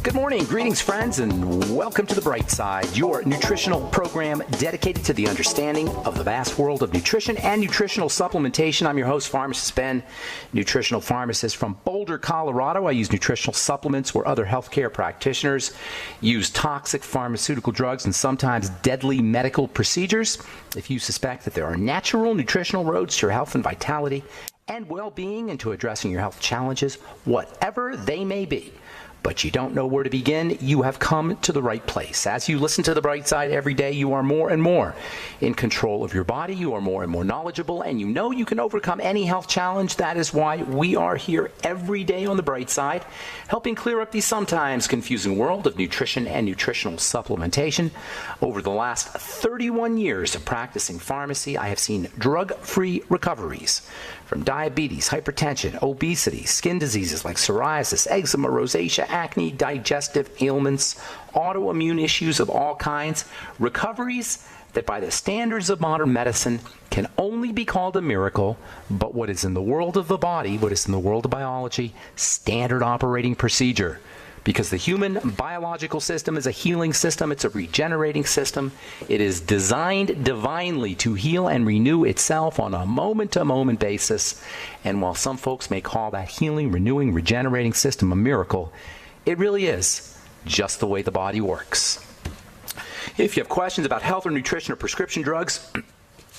Good morning, greetings friends, and welcome to The Bright Side, your nutritional program dedicated to the understanding of the vast world of nutrition and nutritional supplementation. I'm your host, Pharmacist Ben, nutritional pharmacist from Boulder, Colorado. I use nutritional supplements where other healthcare practitioners use toxic pharmaceutical drugs and sometimes deadly medical procedures. If you suspect that there are natural nutritional roads to your health and vitality and well-being and to addressing your health challenges, whatever they may be, but you don't know where to begin, you have come to the right place. As you listen to The Bright Side every day, you are more and more in control of your body. You are more and more knowledgeable, and you know you can overcome any health challenge. That is why we are here every day on The Bright Side, helping clear up the sometimes confusing world of nutrition and nutritional supplementation. Over the last 31 years of practicing pharmacy, I have seen drug-free recoveries from diabetes, hypertension, obesity, skin diseases like psoriasis, eczema, rosacea, acne, digestive ailments, autoimmune issues of all kinds, recoveries that by the standards of modern medicine can only be called a miracle, but what is in the world of the body, what is in the world of biology, standard operating procedure. Because the human biological system is a healing system, it's a regenerating system. It is designed divinely to heal and renew itself on a moment-to-moment basis. And while some folks may call that healing, renewing, regenerating system a miracle, it really is just the way the body works. If you have questions about health or nutrition or prescription drugs,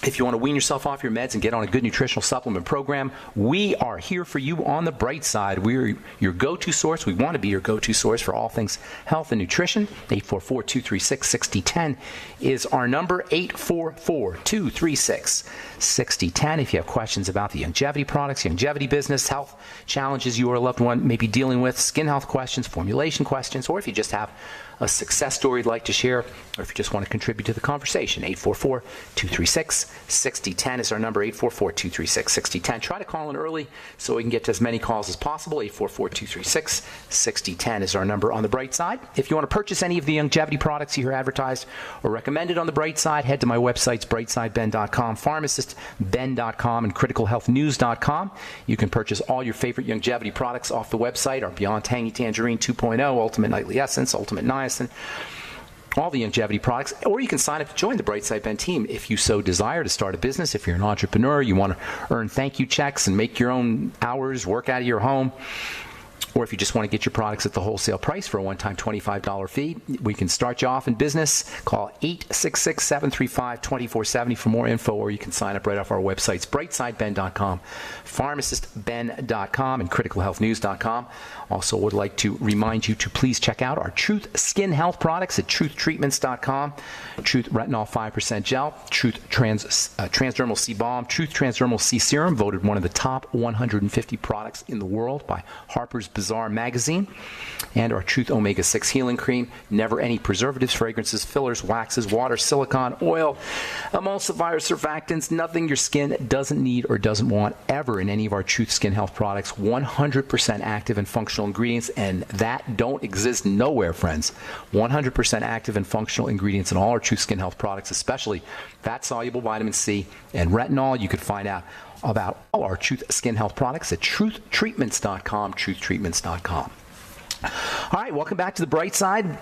if you want to wean yourself off your meds and get on a good nutritional supplement program, we are here for you on The Bright Side. We're your go-to source. We want to be your go-to source for all things health and nutrition. 844-236-6010 is our number, 844-236-6010. If you have questions about the longevity products, longevity business, health challenges you or a loved one may be dealing with, skin health questions, formulation questions, or if you just have a success story you'd like to share, or if you just want to contribute to the conversation, 844-236-6010 is our number, 844-236-6010. Try to call in early so we can get to as many calls as possible. 844-236-6010 is our number on The Bright Side. If you want to purchase any of the longevity products you hear advertised or recommended on The Bright Side, head to my websites, brightsideben.com, pharmacistben.com, and criticalhealthnews.com. You can purchase all your favorite longevity products off the website, our Beyond Tangy Tangerine 2.0, Ultimate Nightly Essence, Ultimate Niacin, all the longevity products, or you can sign up to join the Bright Side Ben team if you so desire to start a business. If you're an entrepreneur, you want to earn thank you checks and make your own hours, work out of your home, or if you just want to get your products at the wholesale price for a one-time $25 fee, we can start you off in business. Call 866-735-2470 for more info, or you can sign up right off our websites, brightsideben.com, pharmacistben.com, and criticalhealthnews.com. Also would like to remind you to please check out our Truth Skin Health products at truthtreatments.com. Truth Retinol 5% Gel, Truth Transdermal C Balm, Truth Transdermal C Serum, voted one of the top 150 products in the world by Harper's Bazaar magazine, and our Truth Omega-6 Healing Cream. Never any preservatives, fragrances, fillers, waxes, water, silicone, oil, emulsifiers, surfactants, nothing your skin doesn't need or doesn't want ever in any of our Truth Skin Health products. 100% active and functional ingredients, and that don't exist nowhere, friends. 100% active and functional ingredients in all our Truth Skin Health products, especially fat-soluble vitamin C and retinol. You can find out about all our Truth Skin Health products at truthtreatments.com, truthtreatments.com. All right, welcome back to The Bright Side.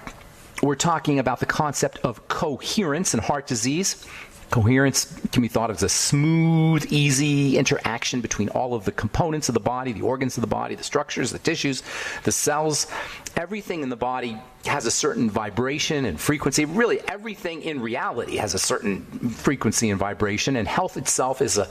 We're talking about the concept of coherence and heart disease. Coherence can be thought of as a smooth, easy interaction between all of the components of the body, the organs of the body, the structures, the tissues, the cells. Everything in the body has a certain vibration and frequency. Really, everything in reality has a certain frequency and vibration, and health itself is a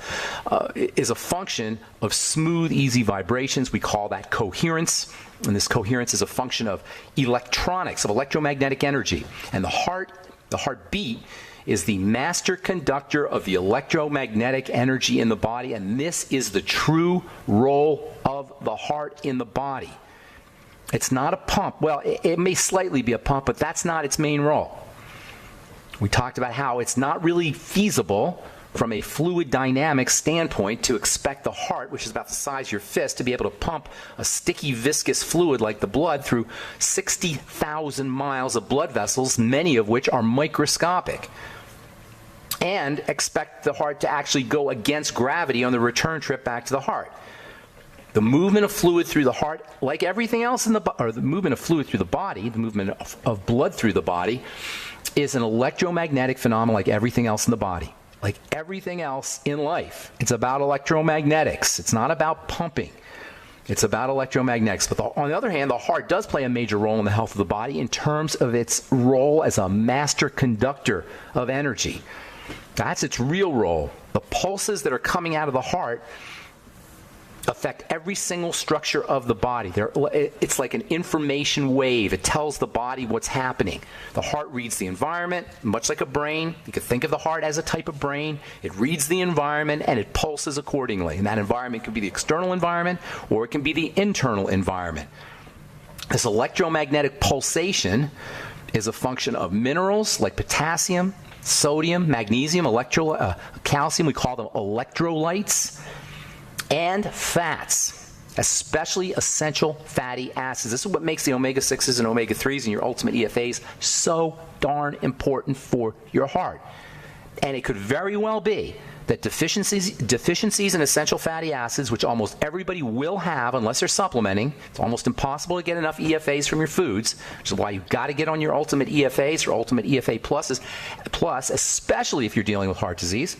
function of smooth, easy vibrations. We call that coherence, and this coherence is a function of electronics, of electromagnetic energy. And the heartbeat, is the master conductor of the electromagnetic energy in the body, and this is the true role of the heart in the body. It's not a pump. Well, it may slightly be a pump, but that's not its main role. We talked about how it's not really feasible from a fluid dynamics standpoint to expect the heart, which is about the size of your fist, to be able to pump a sticky, viscous fluid like the blood through 60,000 miles of blood vessels, many of which are microscopic, and expect the heart to actually go against gravity on the return trip back to the heart. The movement of fluid through the heart, like everything else in the or the movement of fluid through the body, the movement of blood through the body, is an electromagnetic phenomenon like everything else in the body. Like everything else in life, it's about electromagnetics. It's not about pumping. It's about electromagnetics. But on the other hand, the heart does play a major role in the health of the body in terms of its role as a master conductor of energy. That's its real role. The pulses that are coming out of the heart affect every single structure of the body. It's like an information wave. It tells the body what's happening. The heart reads the environment, much like a brain. You could think of the heart as a type of brain. It reads the environment and it pulses accordingly. And that environment could be the external environment or it can be the internal environment. This electromagnetic pulsation is a function of minerals like potassium, sodium, magnesium, calcium. We call them electrolytes. And fats, especially essential fatty acids. This is what makes the omega-6s and omega-3s and your ultimate EFAs so darn important for your heart. And it could very well be that deficiencies in essential fatty acids, which almost everybody will have unless they're supplementing, it's almost impossible to get enough EFAs from your foods, which is why you've got to get on your ultimate EFAs or ultimate EFA plus, especially if you're dealing with heart disease.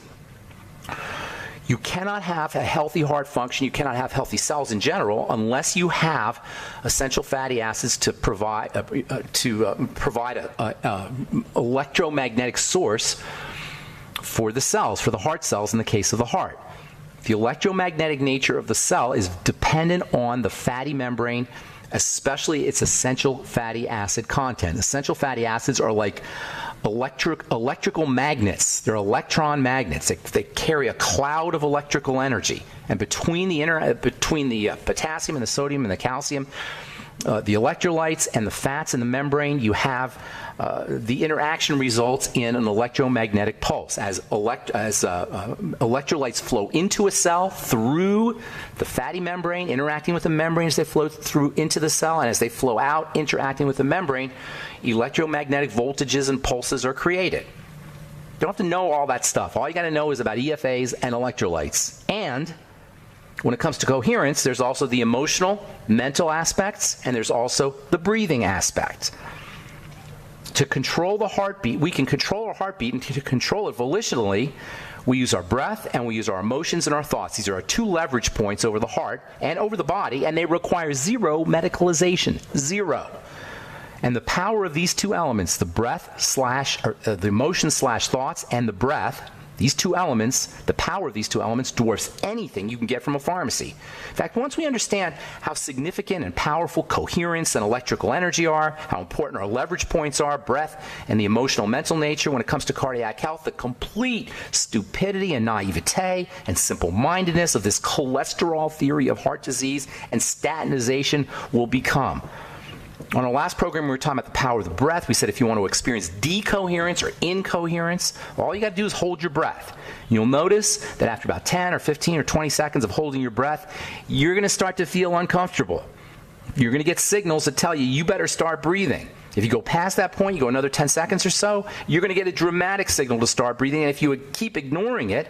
You cannot have a healthy heart function, you cannot have healthy cells in general unless you have essential fatty acids to provide an electromagnetic source for the cells, for the heart cells in the case of the heart. The electromagnetic nature of the cell is dependent on the fatty membrane, especially its essential fatty acid content. Essential fatty acids are like electrical magnets. They're electron magnets. They carry a cloud of electrical energy. And between the potassium and the sodium and the calcium, the electrolytes and the fats in the membrane, you have the interaction results in an electromagnetic pulse. As electrolytes flow into a cell through the fatty membrane, interacting with the membrane as they flow through into the cell, and as they flow out, interacting with the membrane, electromagnetic voltages and pulses are created. You don't have to know all that stuff. All you got to know is about EFAs and electrolytes. And when it comes to coherence, there's also the emotional, mental aspects, and there's also the breathing aspect. To control the heartbeat, we can control our heartbeat, and to control it volitionally, we use our breath and we use our emotions and our thoughts. These are our two leverage points over the heart and over the body, and they require zero medicalization. Zero. And the power of these two elements, the the emotion / thoughts and the breath, these two elements, the power of these two elements dwarfs anything you can get from a pharmacy. In fact, once we understand how significant and powerful coherence and electrical energy are, how important our leverage points are, breath, and the emotional mental nature when it comes to cardiac health, the complete stupidity and naivete and simple-mindedness of this cholesterol theory of heart disease and statinization will become. On our last program, we were talking about the power of the breath. We said if you want to experience decoherence or incoherence, all you got to do is hold your breath. You'll notice that after about 10 or 15 or 20 seconds of holding your breath, you're going to start to feel uncomfortable. You're going to get signals that tell you better start breathing. If you go past that point, you go another 10 seconds or so, you're going to get a dramatic signal to start breathing. And if you keep ignoring it,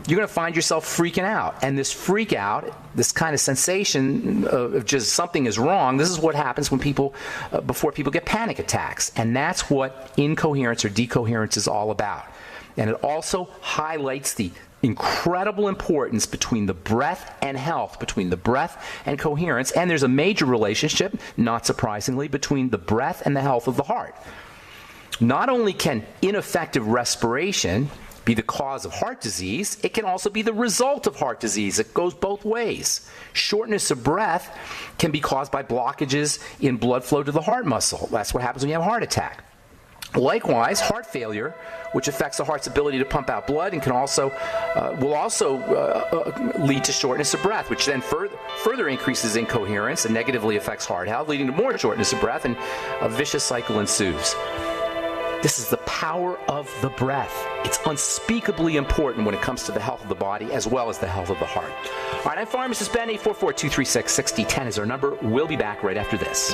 you're going to find yourself freaking out. And this freak out, this kind of sensation of just something is wrong, this is what happens when before people get panic attacks. And that's what incoherence or decoherence is all about. And it also highlights the incredible importance between the breath and health, between the breath and coherence, and there's a major relationship, not surprisingly, between the breath and the health of the heart. Not only can ineffective respiration be the cause of heart disease, it can also be the result of heart disease. It goes both ways. Shortness of breath can be caused by blockages in blood flow to the heart muscle. That's what happens when you have a heart attack. Likewise, heart failure, which affects the heart's ability to pump out blood and will also lead to shortness of breath, which then further increases incoherence and negatively affects heart health, leading to more shortness of breath, and a vicious cycle ensues. This is the power of the breath. It's unspeakably important when it comes to the health of the body as well as the health of the heart. All right, I'm Pharmacist Ben. 844-236-6010 is our number. We'll be back right after this.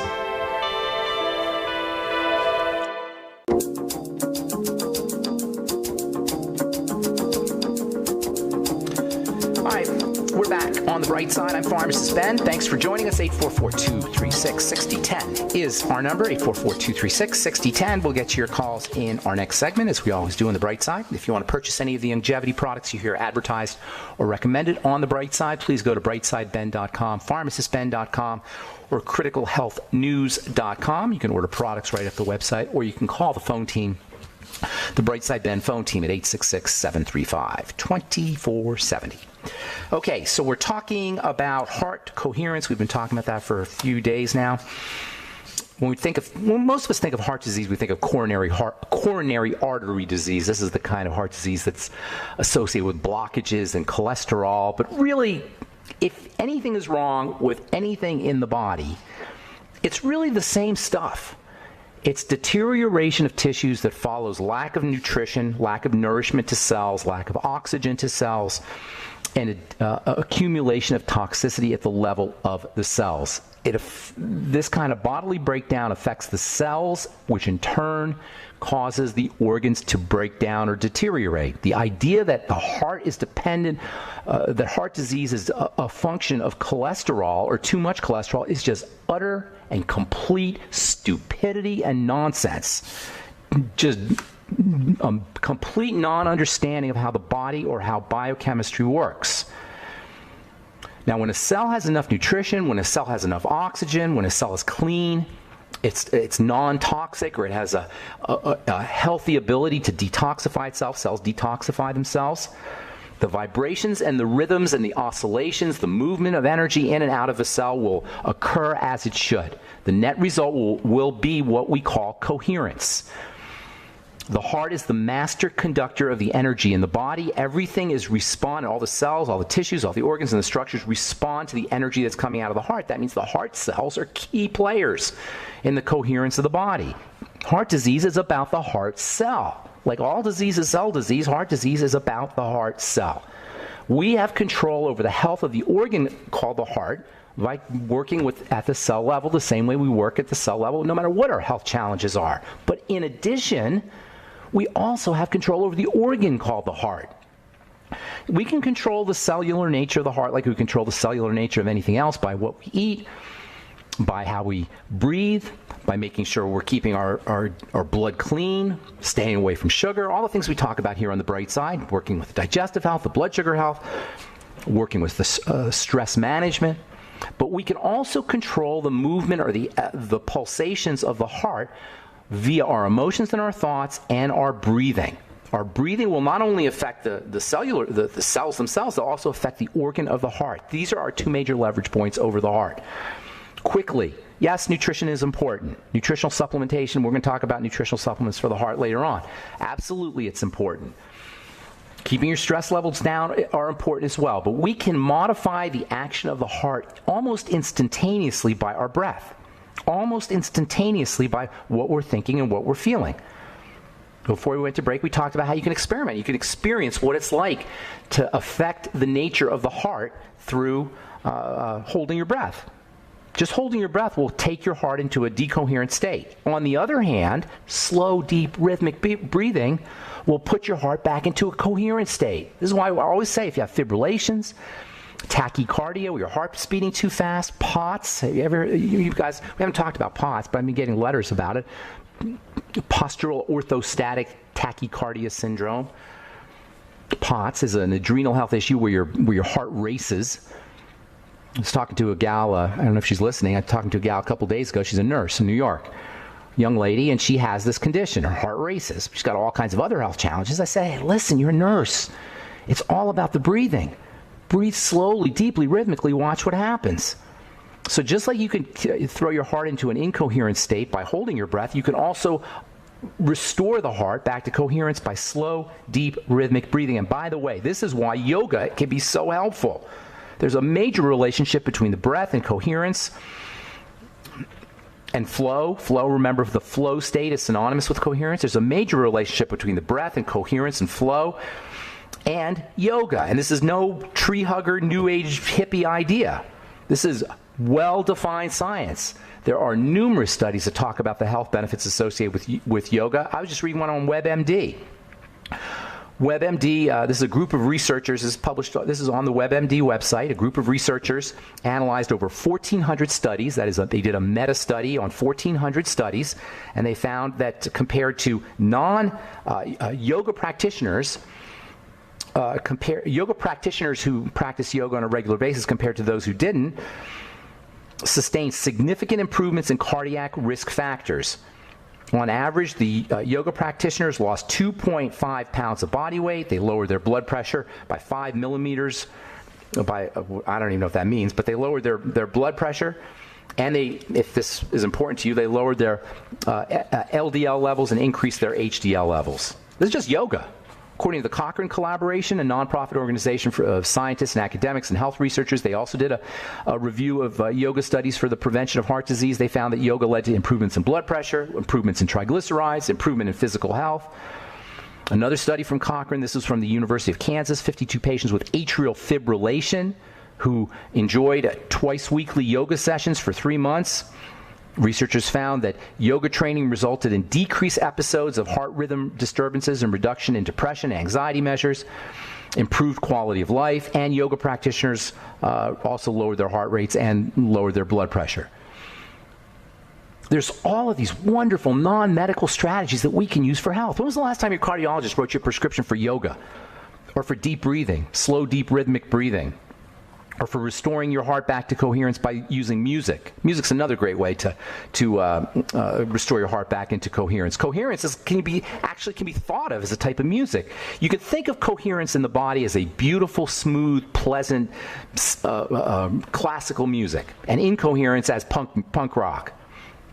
On the The Bright Side. I'm Pharmacist Ben. Thanks for joining us. 844-236-6010 is our number. 844-236-6010. We'll get to your calls in our next segment, as we always do on The Bright Side. If you want to purchase any of the longevity products you hear advertised or recommended on The Bright Side, please go to brightsideben.com, pharmacistben.com, or criticalhealthnews.com. You can order products right off the website, or you can call the phone team, the Brightside Ben phone team, at 866-735-2470. Okay, so we're talking about heart coherence. We've been talking about that for a few days now. When most of us think of heart disease, we think of coronary artery disease. This is the kind of heart disease that's associated with blockages and cholesterol. But really, if anything is wrong with anything in the body, it's really the same stuff. It's deterioration of tissues that follows lack of nutrition, lack of nourishment to cells, lack of oxygen to cells, and accumulation of toxicity at the level of the cells. This kind of bodily breakdown affects the cells, which in turn causes the organs to break down or deteriorate. The idea that the heart is dependent, that heart disease is a function of cholesterol or too much cholesterol, is just utter and complete stupidity and nonsense. Just complete non-understanding of how the body or how biochemistry works. Now, when a cell has enough nutrition, when a cell has enough oxygen, when a cell is clean, it's non-toxic, or it has a healthy ability to detoxify itself. Cells detoxify themselves. The vibrations and the rhythms and the oscillations, the movement of energy in and out of a cell will occur as it should. The net result will be what we call coherence. The heart is the master conductor of the energy in the body. Everything is responding. All the cells, all the tissues, all the organs and the structures respond to the energy that's coming out of the heart. That means the heart cells are key players in the coherence of the body. Heart disease is about the heart cell. Like all disease is cell disease, heart disease is about the heart cell. We have control over the health of the organ called the heart by working at the cell level the same way we work at the cell level, no matter what our health challenges are. But in addition, we also have control over the organ called the heart. We can control the cellular nature of the heart like we control the cellular nature of anything else by what we eat, by how we breathe, by making sure we're keeping our blood clean, staying away from sugar, all the things we talk about here on The Bright Side, working with digestive health, the blood sugar health, working with the stress management. But we can also control the movement or the pulsations of the heart via our emotions and our thoughts and our breathing. Our breathing will not only affect the cells themselves, they'll also affect the organ of the heart. These are our two major leverage points over the heart. Quickly, yes, nutrition is important. Nutritional supplementation, we're going to talk about nutritional supplements for the heart later on. Absolutely, it's important. Keeping your stress levels down are important as well. But we can modify the action of the heart almost instantaneously by our breath. Almost instantaneously by what we're thinking and what we're feeling. Before we went to break, we talked about how you can experiment. You can experience what it's like to affect the nature of the heart through holding your breath. Just holding your breath will take your heart into a decoherent state. On the other hand, slow, deep, rhythmic breathing will put your heart back into a coherent state. This is why I always say if you have fibrillations, tachycardia, where your heart's beating too fast, POTS. You guys, we haven't talked about POTS, but I've been getting letters about it. Postural orthostatic tachycardia syndrome. POTS is an adrenal health issue where your heart races. I was talking to a gal, I don't know if she's listening, I was talking to a gal a couple days ago. She's a nurse in New York, young lady, and she has this condition. Her heart races. She's got all kinds of other health challenges. I say, hey, listen, you're a nurse. It's all about the breathing. Breathe slowly, deeply, rhythmically, watch what happens. So just like you can throw your heart into an incoherent state by holding your breath, you can also restore the heart back to coherence by slow, deep, rhythmic breathing. And by the way, this is why yoga can be so helpful. There's a major relationship between the breath and coherence and flow. Flow, remember, the flow state is synonymous with coherence. There's a major relationship between the breath and coherence and flow and yoga. And this is no tree hugger, new age hippie idea. This is well-defined science. There are numerous studies that talk about the health benefits associated with yoga. I was just reading one on WebMD. WebMD, this is a group of researchers, this is on the WebMD website. A group of researchers analyzed over 1,400 studies. That is, they did a meta-study on 1,400 studies, and they found that compared to non-yoga practitioners, yoga practitioners who practice yoga on a regular basis compared to those who didn't, sustained significant improvements in cardiac risk factors. On average, the yoga practitioners lost 2.5 pounds of body weight. They lowered their blood pressure by 5 millimeters. I don't even know what that means, but they lowered their blood pressure. And if this is important to you, they lowered their LDL levels and increased their HDL levels. This is just yoga. According to the Cochrane Collaboration, a nonprofit organization of scientists and academics and health researchers, they also did a review of yoga studies for the prevention of heart disease. They found that yoga led to improvements in blood pressure, improvements in triglycerides, improvement in physical health. Another study from Cochrane, this was from the University of Kansas, 52 patients with atrial fibrillation who enjoyed twice-weekly yoga sessions for 3 months. Researchers found that yoga training resulted in decreased episodes of heart rhythm disturbances and reduction in depression, anxiety measures, improved quality of life, and yoga practitioners also lowered their heart rates and lowered their blood pressure. There's all of these wonderful non-medical strategies that we can use for health. When was the last time your cardiologist wrote you a prescription for yoga or for deep breathing, slow, deep, rhythmic breathing? Or for restoring your heart back to coherence by using music. Music's another great way to restore your heart back into coherence. Coherence can be thought of as a type of music. You could think of coherence in the body as a beautiful, smooth, pleasant, classical music, and incoherence as punk rock.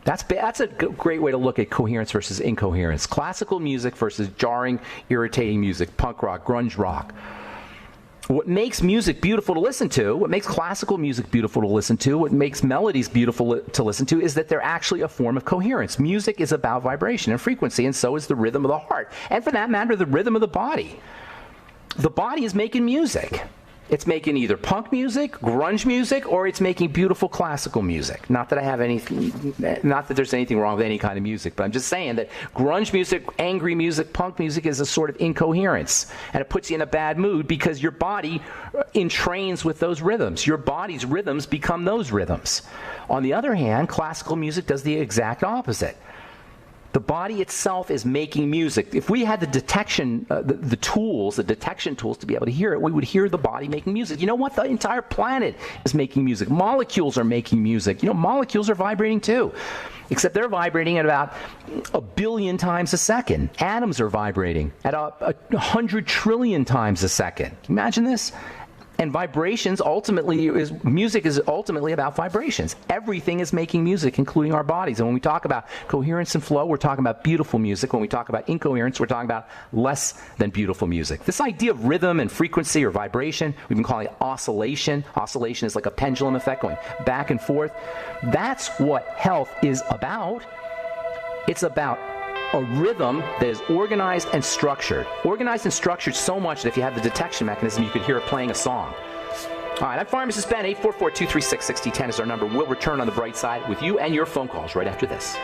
That's a great way to look at coherence versus incoherence. Classical music versus jarring, irritating music, punk rock, grunge rock. What makes music beautiful to listen to, what makes classical music beautiful to listen to, what makes melodies beautiful to listen to is that they're actually a form of coherence. Music is about vibration and frequency, and so is the rhythm of the heart. And for that matter, the rhythm of the body. The body is making music. It's making either punk music, grunge music, or it's making beautiful classical music. Not that there's anything wrong with any kind of music, but I'm just saying that grunge music, angry music, punk music is a sort of incoherence. And it puts you in a bad mood because your body entrains with those rhythms. Your body's rhythms become those rhythms. On the other hand, classical music does the exact opposite. The body itself is making music. If we had the detection tools to be able to hear it, we would hear the body making music. You know what? The entire planet is making music. Molecules are making music. You know, molecules are vibrating too, except they're vibrating at about 1 billion times a second. Atoms are vibrating at 100 trillion times a second. Can you imagine this? And music is ultimately about vibrations. Everything is making music, including our bodies. And when we talk about coherence and flow, we're talking about beautiful music. When we talk about incoherence, we're talking about less than beautiful music. This idea of rhythm and frequency or vibration, we've been calling it oscillation. Oscillation is like a pendulum effect going back and forth. That's what health is about. It's about a rhythm that is organized and structured. Organized and structured so much that if you had the detection mechanism, you could hear it playing a song. All right, I'm Pharmacist Ben. 844-236-6010 is our number. We'll return on the bright side with you and your phone calls right after this.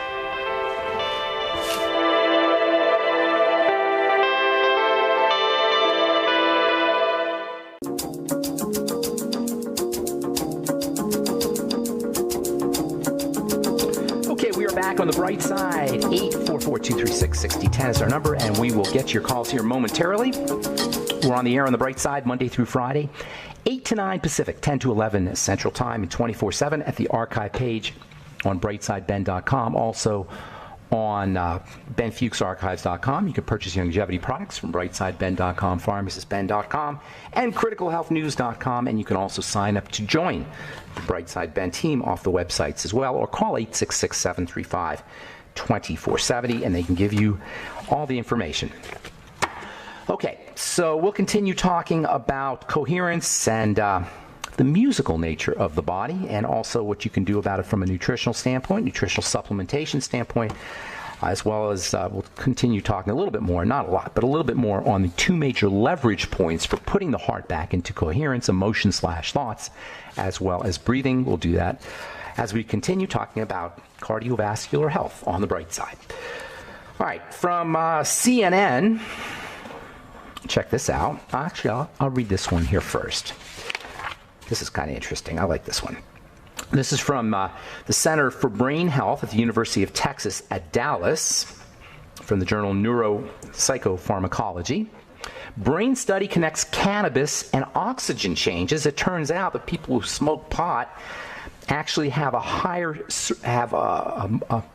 On the bright side, 844-236-6010 is our number, and we will get your calls here momentarily. We're on the air on the bright side Monday through Friday, 8 to 9 Pacific, 10 to 11 Central Time, and 24/7 at the archive page on brightsideben.com. Also on benfuchsarchives.com. You can purchase longevity products from brightsideben.com, pharmacistben.com, and criticalhealthnews.com. And you can also sign up to join the Brightside Ben team off the websites as well, or call 866-735-2470, and they can give you all the information. Okay, so we'll continue talking about coherence and the musical nature of the body, and also what you can do about it from a nutritional standpoint, nutritional supplementation standpoint, as well as we'll continue talking a little bit more, not a lot, but a little bit more on the 2 major leverage points for putting the heart back into coherence, emotion/thoughts, as well as breathing. We'll do that as we continue talking about cardiovascular health on the bright side. All right, from CNN, check this out. Actually, I'll read this one here first. This is kind of interesting. I like this one. This is from the Center for Brain Health at the University of Texas at Dallas, from the journal Neuropsychopharmacology. Brain study connects cannabis and oxygen changes. It turns out that people who smoke pot actually have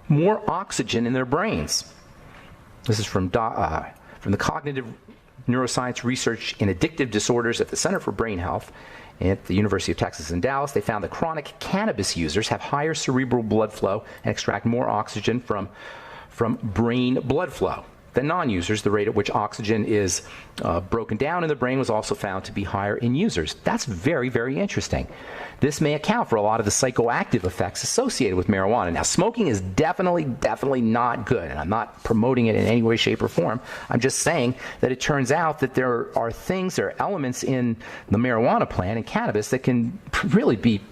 more oxygen in their brains. This is from the Cognitive Neuroscience Research in Addictive Disorders at the Center for Brain Health at the University of Texas in Dallas. They found that chronic cannabis users have higher cerebral blood flow and extract more oxygen from brain blood flow than non-users. The rate at which oxygen is broken down in the brain was also found to be higher in users. That's very, very interesting. This may account for a lot of the psychoactive effects associated with marijuana. Now, smoking is definitely not good, and I'm not promoting it in any way, shape, or form. I'm just saying that it turns out that there are elements in the marijuana plant and cannabis that can really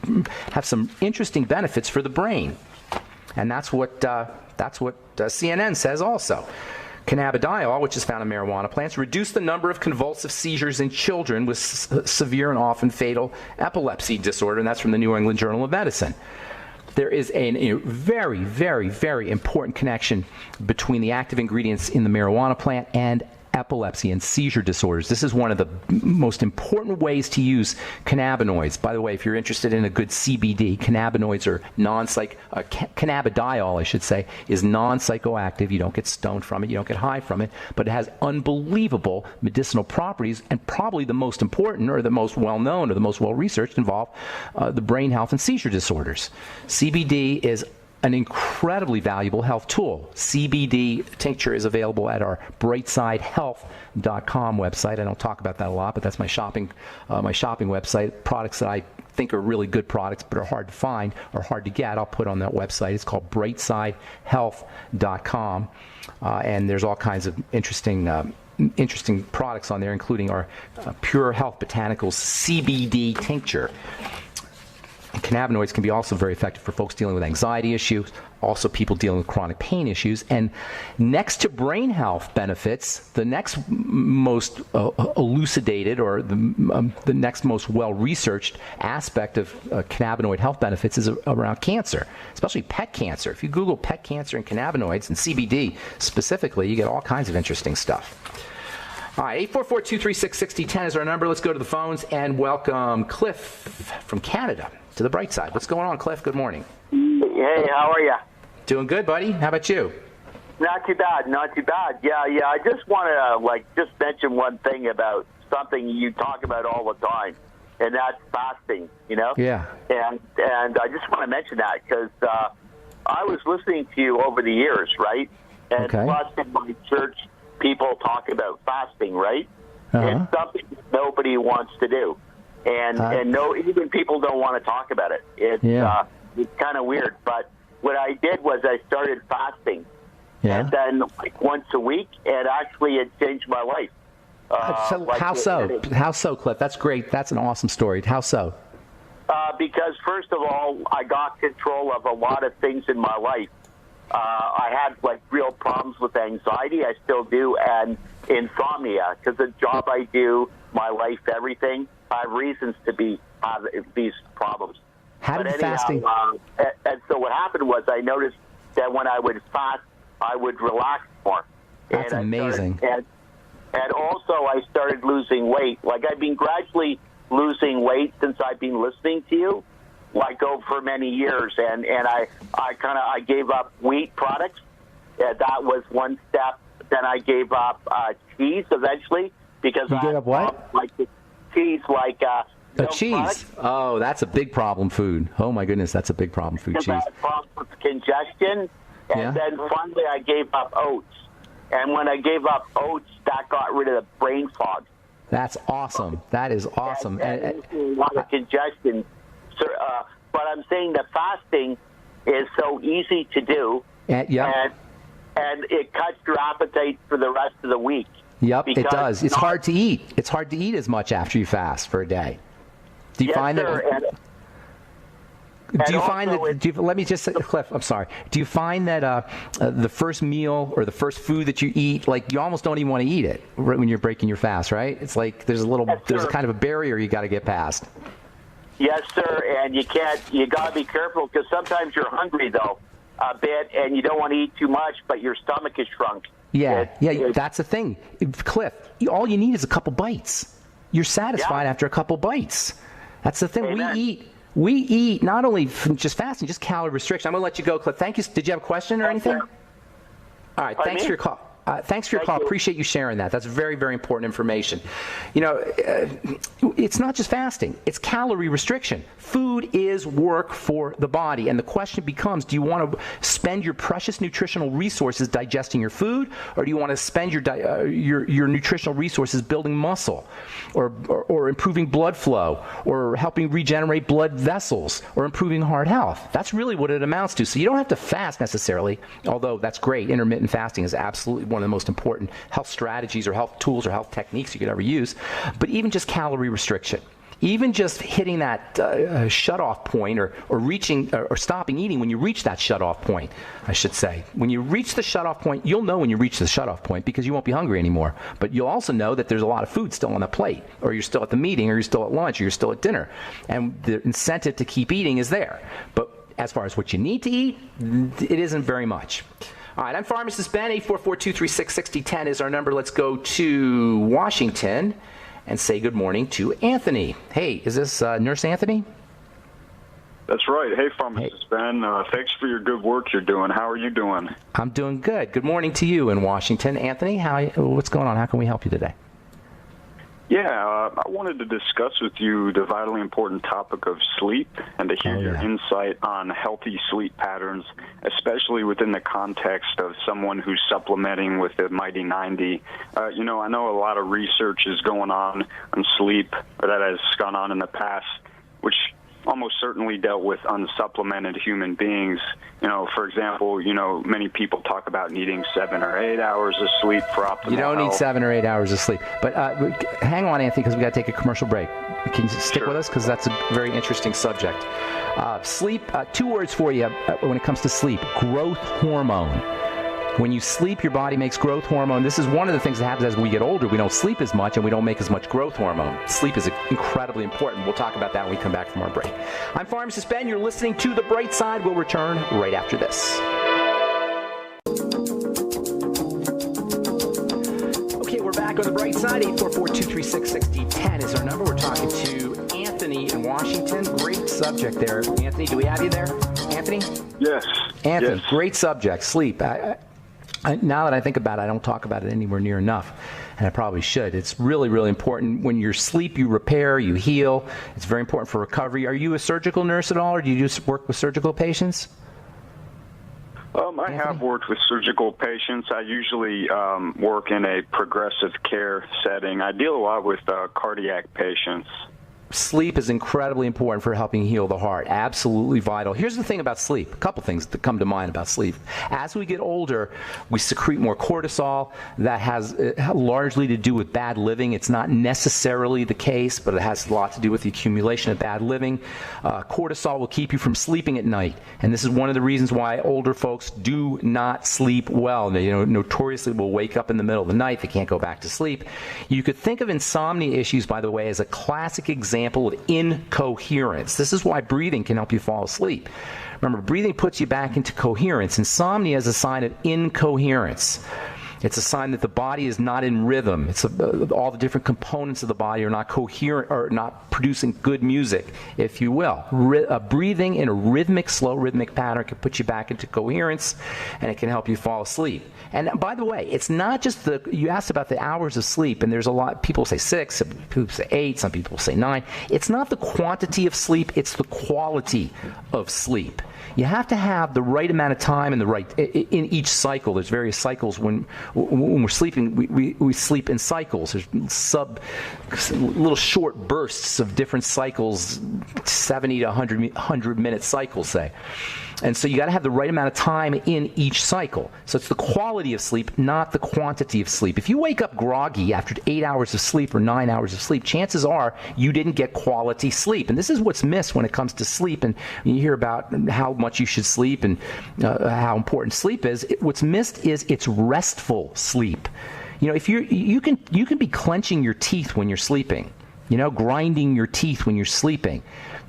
have some interesting benefits for the brain. And that's what CNN says also. Cannabidiol, which is found in marijuana plants, reduced the number of convulsive seizures in children with severe and often fatal epilepsy disorder, and that's from the New England Journal of Medicine. There is a very, very, very important connection between the active ingredients in the marijuana plant and epilepsy and seizure disorders. This is one of the most important ways to use cannabinoids. By the way, if you're interested in a good CBD, cannabinoids are cannabidiol, I should say, is non-psychoactive. You don't get stoned from it, you don't get high from it, but it has unbelievable medicinal properties, and probably the most important, or the most well-known, or the most well-researched, involve the brain health and seizure disorders. CBD is an incredibly valuable health tool. CBD tincture is available at our brightsidehealth.com website. I don't talk about that a lot, but that's my shopping website. Products that I think are really good products but are hard to find or hard to get, I'll put on that website. It's called brightsidehealth.com, and there's all kinds of interesting products on there, including our Pure Health Botanicals CBD tincture. Cannabinoids can be also very effective for folks dealing with anxiety issues, also people dealing with chronic pain issues. And next to brain health benefits, the next most elucidated, or the next most well-researched aspect of cannabinoid health benefits is around cancer, especially pet cancer. If you Google pet cancer and cannabinoids and CBD specifically, you get all kinds of interesting stuff. All right, 844-236-6010 is our number. Let's go to the phones and welcome Cliff from Canada to the bright side. What's going on, Cliff? Good morning. Hey, how are you? Doing good, buddy. How about you? Not too bad, not too bad. Yeah. I just want to just mention one thing about something you talk about all the time, and that's fasting. Yeah. And I just want to mention that because I was listening to you over the years, right? And plus in my church, people talk about fasting, right? It's something that nobody wants to do. And even people don't want to talk about it. It's kind of weird. But what I did was I started fasting, and then once a week, and actually it changed my life. How so, Cliff? That's great. That's an awesome story. How so? Because first of all, I got control of a lot of things in my life. I had real problems with anxiety. I still do, and insomnia, because the job I do, my life, everything. I have reasons to have these problems. How did fasting? And so what happened was I noticed that when I would fast, I would relax more. That's amazing. And also I started losing weight. I've been gradually losing weight since I've been listening to you, over many years. And I gave up wheat products. That was one step. Then I gave up cheese eventually because you gave up what? Cheese, cheese. Products. Oh, that's a big problem food. Oh my goodness, that's a big problem food. Cheese. I had problems with congestion, and then finally I gave up oats. And when I gave up oats, that got rid of the brain fog. That's awesome. That is awesome. And a lot of congestion. So, but I'm saying that fasting is so easy to do, and it cuts your appetite for the rest of the week. Yep, it does. It's hard to eat. It's hard to eat as much after you fast for a day. Do you find that? Do you find that? Let me just say, Cliff. I'm sorry. Do you find that the first meal or the first food that you eat, like you almost don't even want to eat it when you're breaking your fast, right? It's like there's a kind of a barrier you got to get past. Yes, sir. And you got to be careful because sometimes you're hungry though a bit, and you don't want to eat too much, but your stomach is shrunk. Yeah, that's the thing, Cliff. All you need is a couple bites. You're satisfied after a couple bites. That's the thing. Amen. We eat not only from just fasting, just calorie restriction. I'm going to let you go, Cliff. Thank you. Did you have a question or anything? All right. Thanks for your call. Thanks for your call. Appreciate you sharing that. That's very, very important information. It's not just fasting. It's calorie restriction. Food is work for the body. And the question becomes, do you want to spend your precious nutritional resources digesting your food, or do you want to spend your nutritional resources building muscle or improving blood flow or helping regenerate blood vessels or improving heart health? That's really what it amounts to. So you don't have to fast necessarily, although that's great. Intermittent fasting is absolutely one of the most important health strategies or health tools or health techniques you could ever use. But even just calorie restriction, even just hitting that shut-off point or reaching or stopping eating when you reach that shut-off point, I should say. When you reach the shut-off point, you'll know when you reach the shut-off point because you won't be hungry anymore. But you'll also know that there's a lot of food still on the plate, or you're still at the meeting, or you're still at lunch, or you're still at dinner. And the incentive to keep eating is there. But as far as what you need to eat, it isn't very much. All right, I'm Pharmacist Ben. 844-236-6010 is our number. Let's go to Washington and say good morning to Anthony. Hey, is this Nurse Anthony? That's right. Hey, Pharmacist Ben. Thanks for your good work you're doing. How are you doing? I'm doing good. Good morning to you in Washington. Anthony, what's going on? How can we help you today? Yeah, I wanted to discuss with you the vitally important topic of sleep and to hear your insight on healthy sleep patterns, especially within the context of someone who's supplementing with the Mighty 90. I know a lot of research is going on sleep, or that has gone on in the past, which almost certainly dealt with unsupplemented human beings. For example, many people talk about needing 7 or 8 hours of sleep for optimal You don't health. need 7 or 8 hours of sleep. But hang on, Anthony, because we got to take a commercial break. Can you stick with us? Because that's a very interesting subject. Sleep, 2 words for you when it comes to sleep. Growth hormone. When you sleep, your body makes growth hormone. This is one of the things that happens as we get older. We don't sleep as much, and we don't make as much growth hormone. Sleep is incredibly important. We'll talk about that when we come back from our break. I'm Pharmacist Ben. You're listening to The Bright Side. We'll return right after this. Okay, we're back on The Bright Side. 844-236-6010 is our number. We're talking to Anthony in Washington. Great subject there. Anthony, do we have you there? Anthony? Yes. Anthony, yes. Great subject, sleep. Now that I think about it, I don't talk about it anywhere near enough, and I probably should. It's really, really important. When you sleep, you repair, you heal. It's very important for recovery. Are you a surgical nurse at all, or do you just work with surgical patients? I have worked with surgical patients. I usually work in a progressive care setting. I deal a lot with cardiac patients. Sleep is incredibly important for helping heal the heart. Absolutely vital. Here's the thing about sleep. A couple things that come to mind about sleep. As we get older, we secrete more cortisol. That has largely to do with bad living. It's not necessarily the case, but it has a lot to do with the accumulation of bad living. Cortisol will keep you from sleeping at night. And this is one of the reasons why older folks do not sleep well. They notoriously will wake up in the middle of the night. They can't go back to sleep. You could think of insomnia issues, by the way, as a classic example of incoherence. This is why breathing can help you fall asleep. Remember, breathing puts you back into coherence. Insomnia is a sign of incoherence. It's a sign that the body is not in rhythm. It's all the different components of the body are not coherent or not producing good music, if you will. Breathing in a slow rhythmic pattern can put you back into coherence, and it can help you fall asleep. And by the way, it's not just you asked about the hours of sleep, and there's a lot, people say 6, some people say 8, some people say 9. It's not the quantity of sleep, it's the quality of sleep. You have to have the right amount of time and in each cycle. There's various cycles. When we're sleeping, we sleep in cycles. There's little short bursts of different cycles, 70 to 100 minute cycles, say. And so you got to have the right amount of time in each cycle. So it's the quality of sleep, not the quantity of sleep. If you wake up groggy after 8 hours of sleep or 9 hours of sleep, chances are you didn't get quality sleep. And this is what's missed when it comes to sleep. And you hear about how much you should sleep and how important sleep is. What's missed is it's restful sleep. You know, if you can be clenching your teeth when you're sleeping, you know, grinding your teeth when you're sleeping.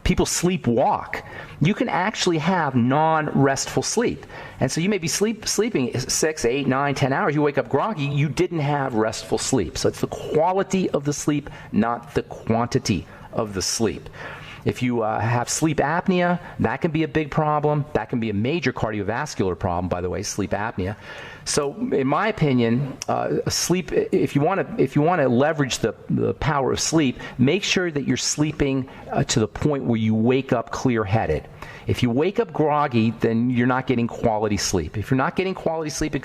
People sleepwalk. You can actually have non-restful sleep. And so you may be sleeping 6, 8, 9, 10 hours. You wake up groggy. You didn't have restful sleep. So it's the quality of the sleep, not the quantity of the sleep. If you have sleep apnea, that can be a big problem. That can be a major cardiovascular problem, by the way, sleep apnea. So, in my opinion, sleep. If you want to leverage the power of sleep, make sure that you're sleeping to the point where you wake up clear-headed. If you wake up groggy, then you're not getting quality sleep. If you're not getting quality sleep, you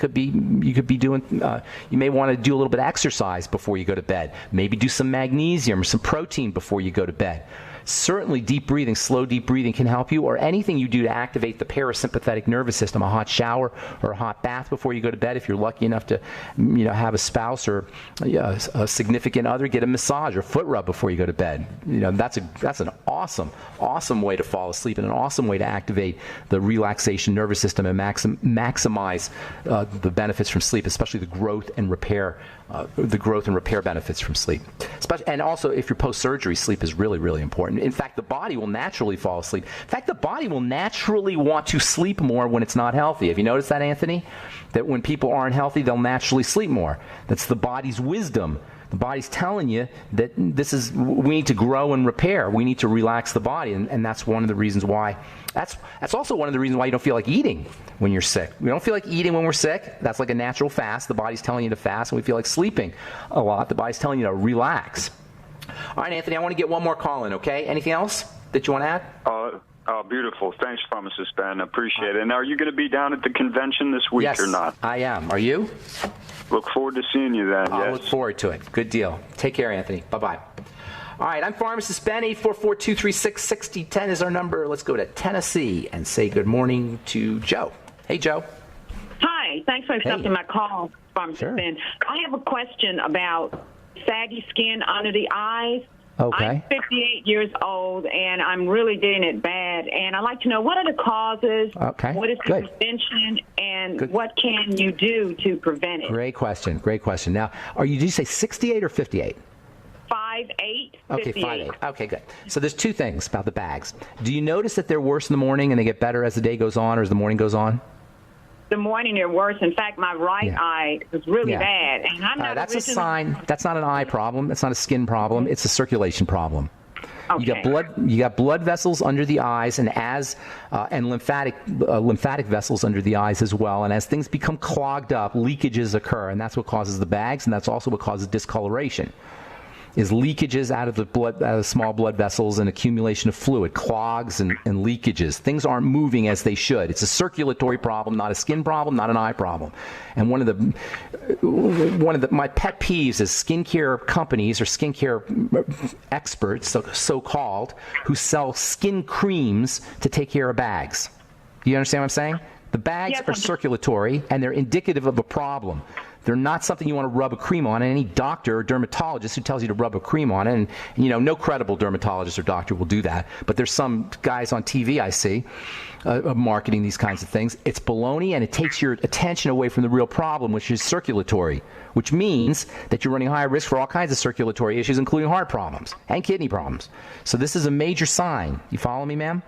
may want to do a little bit of exercise before you go to bed. Maybe do some magnesium or some protein before you go to bed. Certainly deep breathing, slow deep breathing can help you, or anything you do to activate the parasympathetic nervous system, a hot shower or a hot bath before you go to bed. If you're lucky enough to have a spouse or a significant other, get a massage or foot rub before you go to bed. That's an awesome way to fall asleep and an awesome way to activate the relaxation nervous system and maximize the benefits from sleep, especially the growth and repair benefits from sleep. And also, if you're post-surgery, sleep is really, really important. In fact, the body will naturally fall asleep. In fact, the body will naturally want to sleep more when it's not healthy. Have you noticed that, Anthony? That when people aren't healthy, they'll naturally sleep more. That's the body's wisdom. The body's telling you that we need to grow and repair. We need to relax the body, and that's one of the reasons why. That's also one of the reasons why you don't feel like eating when you're sick. We don't feel like eating when we're sick. That's like a natural fast. The body's telling you to fast, and we feel like sleeping a lot. The body's telling you to relax. All right, Anthony, I want to get one more call in, okay? Anything else that you want to add? Oh, beautiful. Thanks, Pharmacist Ben. Appreciate it. And are you going to be down at the convention this week or not? Yes, I am. Are you? Look forward to seeing you then. I'll look forward to it. Good deal. Take care, Anthony. Bye-bye. All right, I'm Pharmacist Ben. 844-236-6010 is our number. Let's go to Tennessee and say good morning to Joe. Hey, Joe. Hi. Thanks for accepting my call, Pharmacist Ben. I have a question about saggy skin under the eyes. Okay. I'm 58 years old, and I'm really getting it bad. And I'd like to know, what are the causes? Okay. What is the prevention? And what can you do to prevent it? Great question. Now, did you say 68 or 58? 5'8". Okay, 5'8". Okay, good. So there's two things about the bags. Do you notice that they're worse in the morning and they get better as the day goes on or as the morning goes on? The morning they're worse. In fact, my right eye is really bad. And I'm not that's a sign. That's not an eye problem. That's not a skin problem. It's a circulation problem. Okay. You got blood vessels under the eyes, and lymphatic vessels under the eyes as well. And as things become clogged up, leakages occur, and that's what causes the bags, and that's also what causes discoloration. Is leakages out of the small blood vessels and accumulation of fluid, clogs and leakages. Things aren't moving as they should. It's a circulatory problem, not a skin problem, not an eye problem. And one of my pet peeves is skincare companies or skincare experts, so-called, who sell skin creams to take care of bags. Do you understand what I'm saying? The bags are circulatory, and they're indicative of a problem. They're not something you want to rub a cream on. And any doctor or dermatologist who tells you to rub a cream on it, and no credible dermatologist or doctor will do that. But there's some guys on TV I see marketing these kinds of things. It's baloney, and it takes your attention away from the real problem, which is circulatory, which means that you're running higher risk for all kinds of circulatory issues, including heart problems and kidney problems. So this is a major sign. You follow me, ma'am?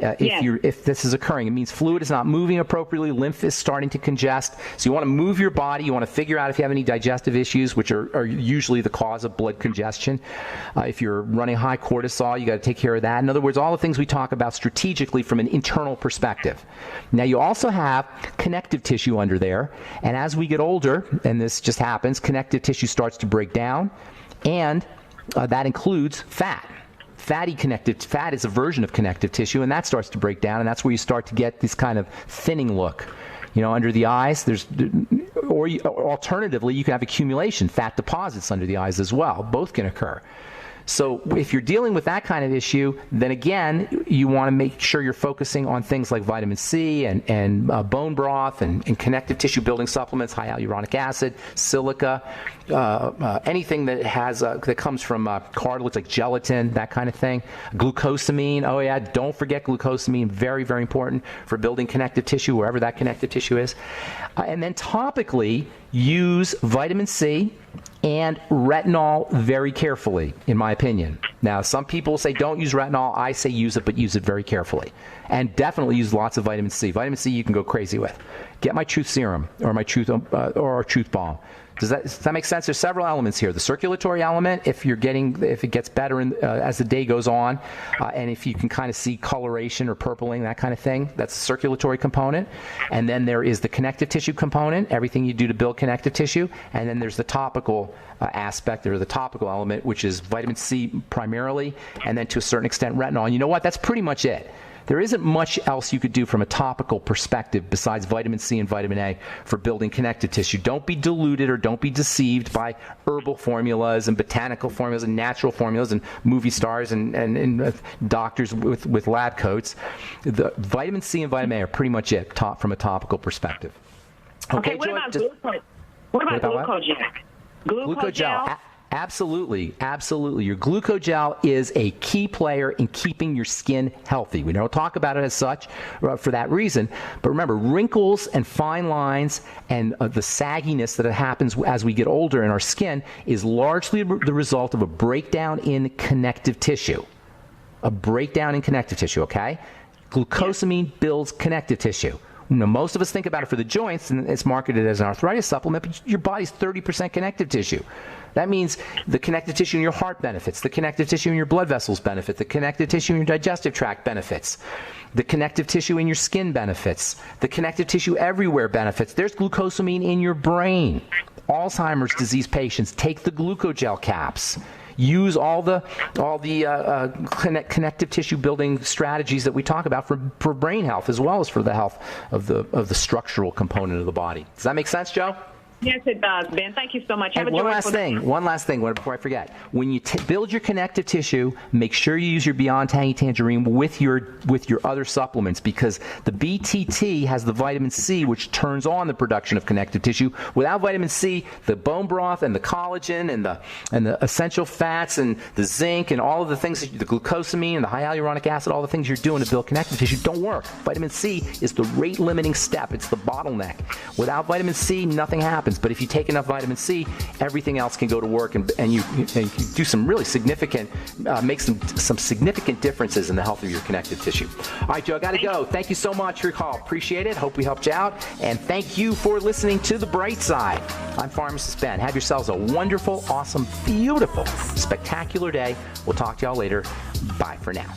If this is occurring, it means fluid is not moving appropriately, lymph is starting to congest. So you want to move your body. You want to figure out if you have any digestive issues, which are usually the cause of blood congestion. If you're running high cortisol, you got to take care of that. In other words, all the things we talk about strategically from an internal perspective. Now, you also have connective tissue under there, and as we get older, and this just happens, connective tissue starts to break down, and that includes fat. Fat is a version of connective tissue, and that starts to break down, and that's where you start to get this kind of thinning look. Under the eyes, alternatively, you can have accumulation, fat deposits under the eyes as well. Both can occur. So if you're dealing with that kind of issue, then again, you want to make sure you're focusing on things like vitamin C and bone broth and connective tissue building supplements, high hyaluronic acid, silica, anything that has that comes from cartilage like gelatin, that kind of thing. Glucosamine, oh yeah, don't forget glucosamine, very, very important for building connective tissue, wherever that connective tissue is. And then topically, use vitamin C and retinol very carefully, in my opinion. Now, some people say don't use retinol. I say use it, but use it very carefully. And definitely use lots of vitamin C. Vitamin C you can go crazy with. Get my Truth Serum or my Truth Balm. Does that make sense? There's several elements here. The circulatory element, if it gets better as the day goes on, and if you can kind of see coloration or purpling, that kind of thing, that's the circulatory component. And then there is the connective tissue component, everything you do to build connective tissue. And then there's the topical aspect, or the topical element, which is vitamin C primarily, and then to a certain extent retinol. And you know what? That's pretty much it. There isn't much else you could do from a topical perspective besides vitamin C and vitamin A for building connective tissue. Don't be deluded or don't be deceived by herbal formulas and botanical formulas and natural formulas and movie stars and doctors with lab coats. The vitamin C and vitamin A are pretty much it from a topical perspective. Okay, what about glucose? What about glucogel? Glucogel. Absolutely, absolutely. Your glucogel is a key player in keeping your skin healthy. We don't talk about it as such for that reason, but remember, wrinkles and fine lines and the sagginess that happens as we get older in our skin is largely the result of a breakdown in connective tissue. A breakdown in connective tissue, okay? Glucosamine builds connective tissue. Now, most of us think about it for the joints, and it's marketed as an arthritis supplement, but your body's 30% connective tissue. That means the connective tissue in your heart benefits, the connective tissue in your blood vessels benefit, the connective tissue in your digestive tract benefits, the connective tissue in your skin benefits, the connective tissue everywhere benefits. There's glucosamine in your brain. Alzheimer's disease patients take the glucogel caps. Use all the connective tissue building strategies that we talk about for brain health as well as for the health of the structural component of the body. Does that make sense, Joe? Yes, it does, Ben. Thank you so much. And one last thing before I forget. When you build your connective tissue, make sure you use your Beyond Tangy Tangerine with your other supplements, because the BTT has the vitamin C, which turns on the production of connective tissue. Without vitamin C, the bone broth and the collagen and the essential fats and the zinc and all of the things, the glucosamine and the high hyaluronic acid, all the things you're doing to build connective tissue don't work. Vitamin C is the rate-limiting step. It's the bottleneck. Without vitamin C, nothing happens. But if you take enough vitamin C, everything else can go to work, and you do some really significant, make some significant differences in the health of your connective tissue. All right, Joe, I got to go. Thank you so much for your call. Appreciate it. Hope we helped you out. And thank you for listening to The Bright Side. I'm Pharmacist Ben. Have yourselves a wonderful, awesome, beautiful, spectacular day. We'll talk to y'all later. Bye for now.